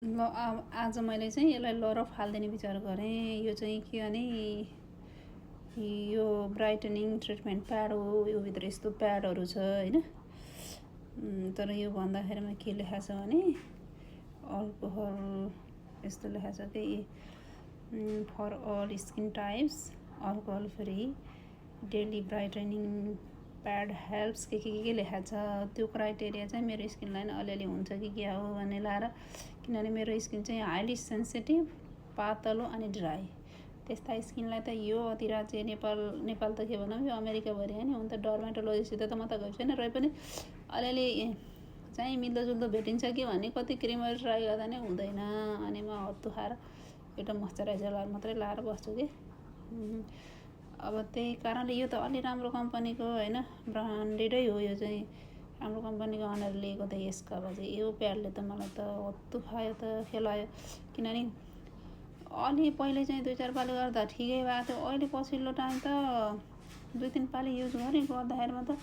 ल आज मैले चाहिँ यसलाई लर फालिदिने विचार गरेँ। यो चाहिँ के भने यो ब्राइटनिङ ट्रिटमेन्ट प्याड हो। यो भित्र यस्तो प्याडहरू छ होइन। तर यो भन्दाखेरिमा के लेखा छ भने अल्कोहल यस्तो लेखा छ कि for all skin types alcohol free daily brightening pad helps के लेखा छ। त्यो क्राइटेरिया चाहिँ मेरो स्किनलाई नै अलिअलि हुन्छ कि क्या हो भन्ने लाएर, किनभने मेरो स्किन चाहिँ हाइली सेन्सिटिभ, पातलो अनि ड्राई। त्यस्ता स्किनलाई त यो अतिराज्य नेपाल त के भनौँ, यो अमेरिकाभरि होइन। हुन त डर्माटोलोजीसित त म त गएको छैन, र पनि अलिअलि चाहिँ मिल्दोजुल्दो भेटिन्छ कि भन्ने कति क्रिमहरू ट्राई गर्दा नै हुँदैन। अनि म हत्तु खाएर एउटा मोइस्चराइजर मात्रै लाएर बस्छु कि। अब त्यही कारणले यो त अलि राम्रो कम्पनीको होइन, ब्रान्डेडै हो। यो चाहिँ राम्रो कम्पनीको अनर लिएको त यसका चाहिँ यो प्याडले त मलाई त हत्तु खायो त खेलायो। किनभने अलि पहिले चाहिँ 2-4 पाली गर्दा ठिकै भएको थियो। अहिले पछिल्लो टाइम त 2-3 पाली युज गरेँ, गर्दाखेरिमा त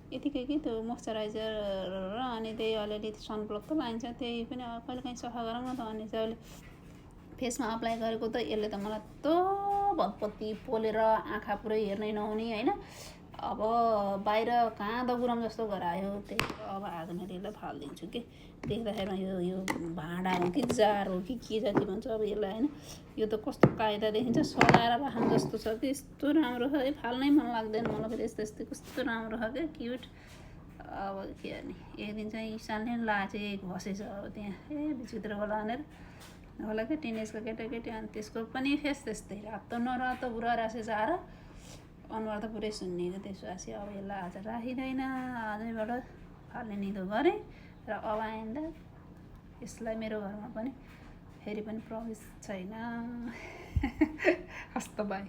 यतिकै कि त्यो मोइस्चराइजर र अनि त्यही अलिअलि सनब्लक त लाइन्छ, त्यही पनि कहिले काहीँ सफा गरौँ न त। अनि चाहिँ अहिले फेसमा अप्लाई गरेको त यसले त मलाई त भतपत्ती पोलेर आँखा पुरै हेर्नै नहुने होइन। अब बाहिर कहाँ दगुरम जस्तो गरायो। त्यही अब आज मैले यसलाई फालिदिन्छु कि। देख्दाखेरिमा यो भाँडा हो कि जार हो कि के जति भन्छ अब यसलाई होइन। यो त कस्तो कायदा देखिन्छ, सजाएर राख्नु जस्तो छ कि। यस्तो राम्रो छ, फाल्नै मन लाग्दैन मलाई फेरि। यस्तो कस्तो राम्रो छ क्या, क्युट। अब के गर्ने, एक दिन चाहिँ इसानले पनि ला चाहिँ घसेछ अब त्यहाँ विचित्र होला भनेर होला क्या, टिनेजको केटाकेटी। अनि त्यसको पनि फेस त्यस्तै रातो नरातो पुरा ऱ्यासेस आएर अनुहार त पुरै सुन्निएको। त्यसपछि अब यसलाई आज राखिँदैन, आजैबाट फाल्ने निधो गरेँ। र अब आइन्दा यसलाई मेरो घरमा पनि फेरि पनि प्रवेश छैन। हस्त बाई।